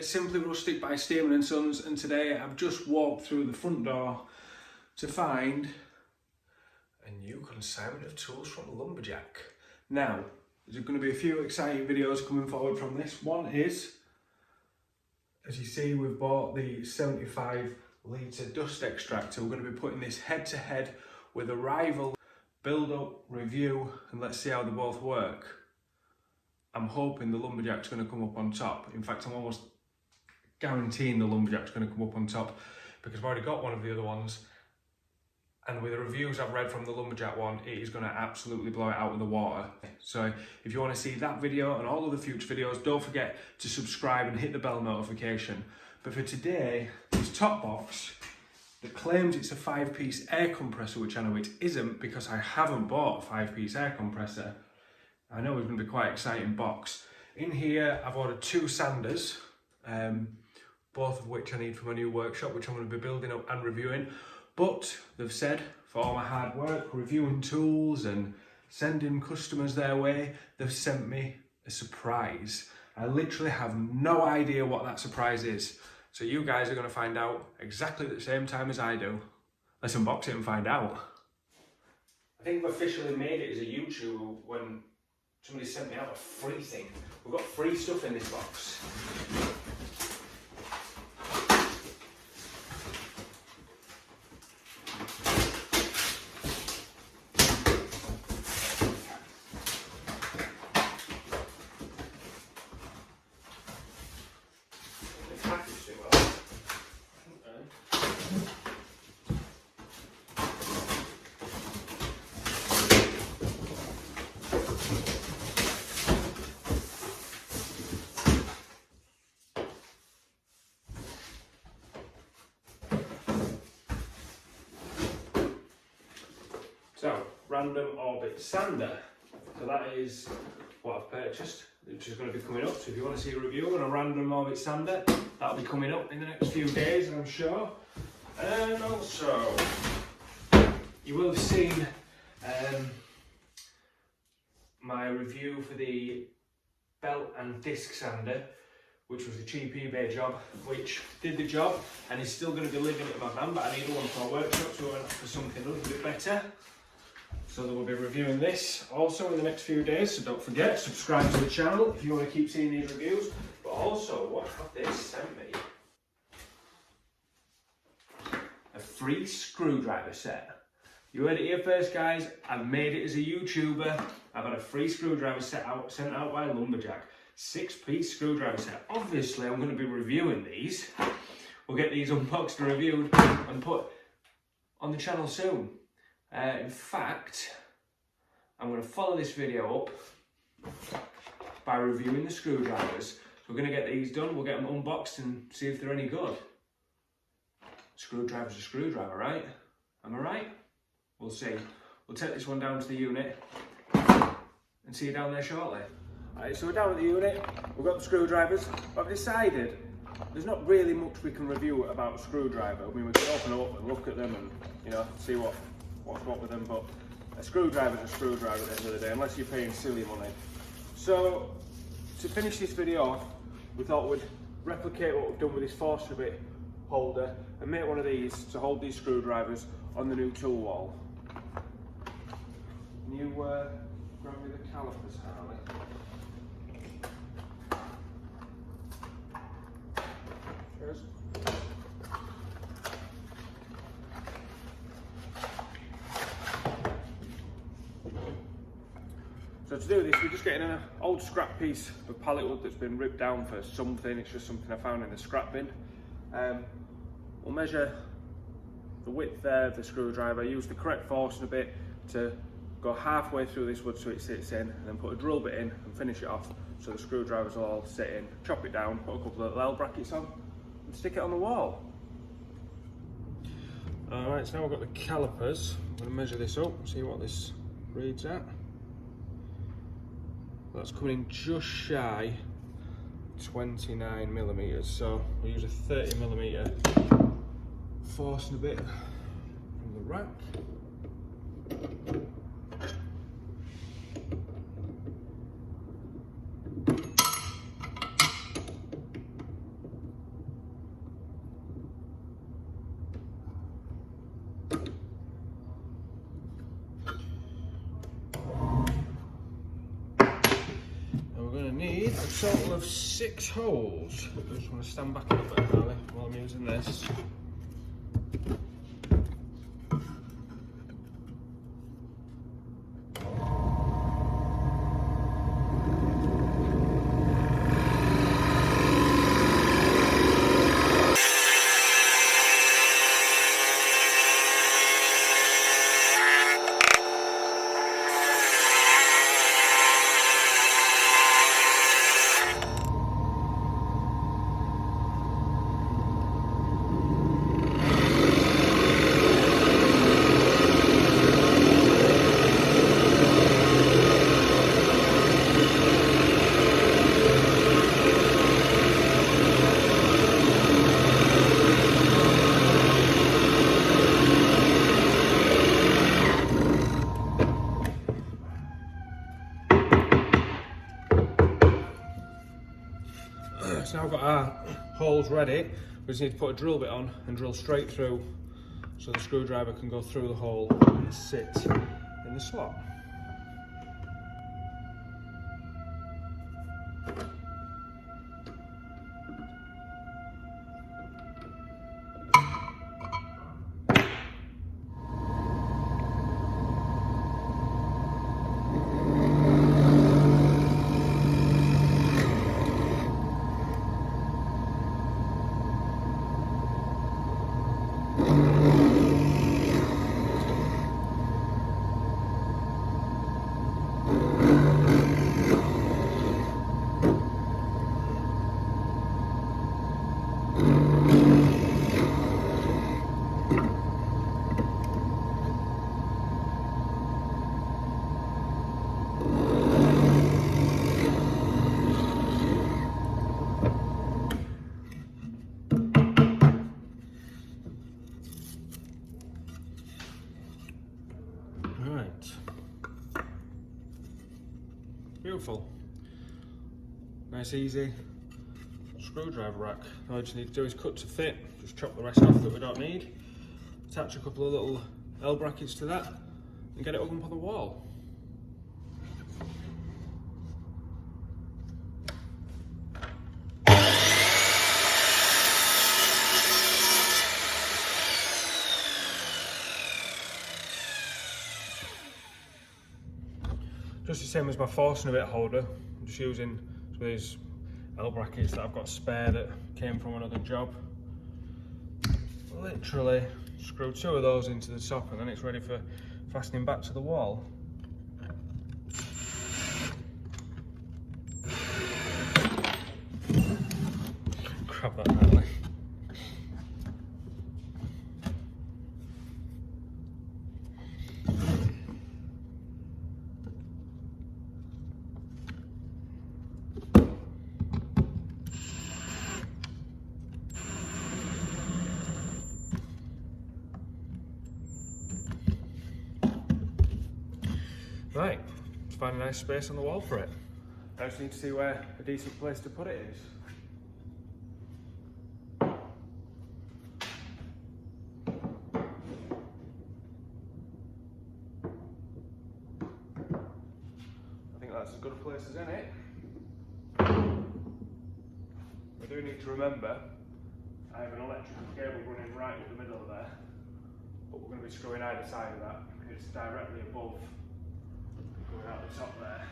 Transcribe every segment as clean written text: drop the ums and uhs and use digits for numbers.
at Simply Rustic by Stearman & Sons, and today I've just walked through the front door to find a new consignment of tools from Lumberjack. Now, there's going to be a few exciting videos coming forward from this. One is, as you see, we've bought the 75 litre dust extractor. We're going to be putting this head to head with a rival. Build up, review, and let's see how they both work. I'm hoping the Lumberjack's going to come up on top. In fact, I'm almost guaranteeing the Lumberjack's going to come up on top because I've already got one of the other ones. And with the reviews I've read from the Lumberjack one, it is going to absolutely blow it out of the water. So if you want to see that video and all of the future videos, don't forget to subscribe and hit the bell notification. But for today, this top box that claims it's a 5-piece air compressor, which I know it isn't because I haven't bought a 5-piece air compressor. I know it's going to be quite an exciting box. In here, I've ordered 2 sanders, both of which I need for my new workshop, which I'm going to be building up and reviewing. But they've said, for all my hard work, reviewing tools and sending customers their way, they've sent me a surprise. I literally have no idea what that surprise is. So you guys are going to find out exactly at the same time as I do. Let's unbox it and find out. I think I've officially made it as a YouTuber when somebody sent me out a free thing. We've got free stuff in this box. So, random orbit sander. So that is what I've purchased, which is going to be coming up. So if you want to see a review on a random orbit sander, that'll be coming up in the next few days, I'm sure. And also, you will have seen my review for the belt and disc sander, which was a cheap eBay job, which did the job and is still going to be living in my van, but I need one for my workshop, so I went for something a little bit better. So we'll be reviewing this also in the next few days, so don't forget, subscribe to the channel if you want to keep seeing these reviews. But also, what have they sent me? A free screwdriver set. You heard it here first, guys. I've made it as a YouTuber. I've had a free screwdriver set sent out by Lumberjack. 6-piece screwdriver set. Obviously, I'm going to be reviewing these. We'll get these unboxed and reviewed and put on the channel soon. In fact, I'm going to follow this video up by reviewing the screwdrivers. So we're going to get these done, we'll get them unboxed and see if they're any good. Screwdriver's a screwdriver, right? Am I right? We'll see. We'll take this one down to the unit and see you down there shortly. Alright, so we're down at the unit, we've got the screwdrivers, but I've decided there's not really much we can review about a screwdriver. I mean, we can open them up and look at them and, you know, see what's what with them, but a screwdriver's a screwdriver at the end of the day, unless you're paying silly money. So, to finish this video off, we thought we'd replicate what we've done with this force bit holder and make one of these to hold these screwdrivers on the new tool wall. Can you grab me the calipers, Harley? Cheers. So to do this, we're just getting an old scrap piece of pallet wood that's been ripped down for something. It's just something I found in the scrap bin. We'll measure the width there of the screwdriver, use the correct force and a bit to go halfway through this wood so it sits in, and then put a drill bit in and finish it off so the screwdrivers will all sit in. Chop it down, put a couple of L brackets on and stick it on the wall. Alright, so now we've got the calipers. I'm going to measure this up, see what this reads at. That's coming in just shy 29mm, so we'll use a 30mm force and a bit from the rack. total of 6 holes. I just want to stand back a little bit, Harley, while I'm using this. So now we've got our holes ready. We just need to put a drill bit on and drill straight through so the screwdriver can go through the hole and sit in the slot. Beautiful. Nice easy screwdriver rack. All I just need to do is cut to fit, just chop the rest off that we don't need, attach a couple of little L brackets to that and get it up on the wall. Just the same as my forcing a bit holder, I'm just using these L brackets that I've got spare that came from another job. Literally screw 2 of those into the top and then it's ready for fastening back to the wall. Grab that Harley. Right, let's find a nice space on the wall for it. I just need to see where a decent place to put it is. I think that's as good a place as any. We do need to remember, I have an electrical cable running right up the middle of there, but we're going to be screwing either side of that. It's directly above, going out the top there.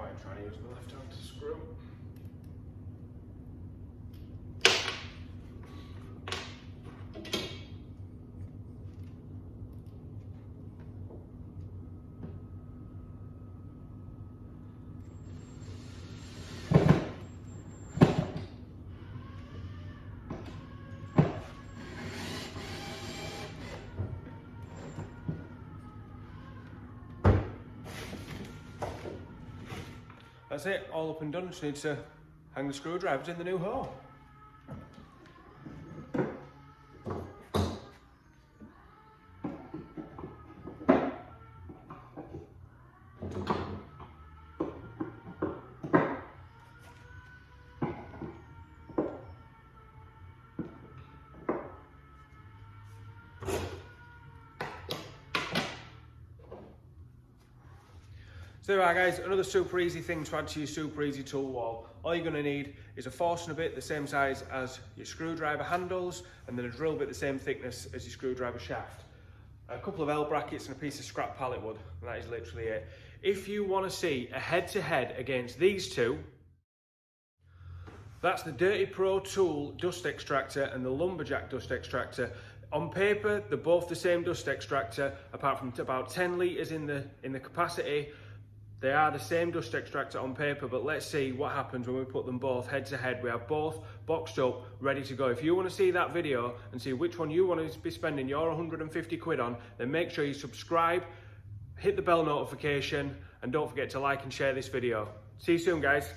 I'm trying to use my left hand to screw. that's it, all up and done. Just need to hang the screwdrivers in the new hole. So there we are guys, another super easy thing to add to your super easy tool wall. All you're going to need is a forstner bit the same size as your screwdriver handles, and then a drill bit the same thickness as your screwdriver shaft. A couple of L brackets and a piece of scrap pallet wood, and that is literally it. If you want to see a head-to-head against these two, that's the Dirty Pro Tool dust extractor and the Lumberjack dust extractor. On paper, they're both the same dust extractor, apart from about 10 litres in the capacity. They are the same dust extractor on paper, but let's see what happens when we put them both head to head. We have both boxed up, ready to go. If you want to see that video and see which one you want to be spending your 150 quid on, then make sure you subscribe, hit the bell notification, and don't forget to like and share this video. See you soon, guys.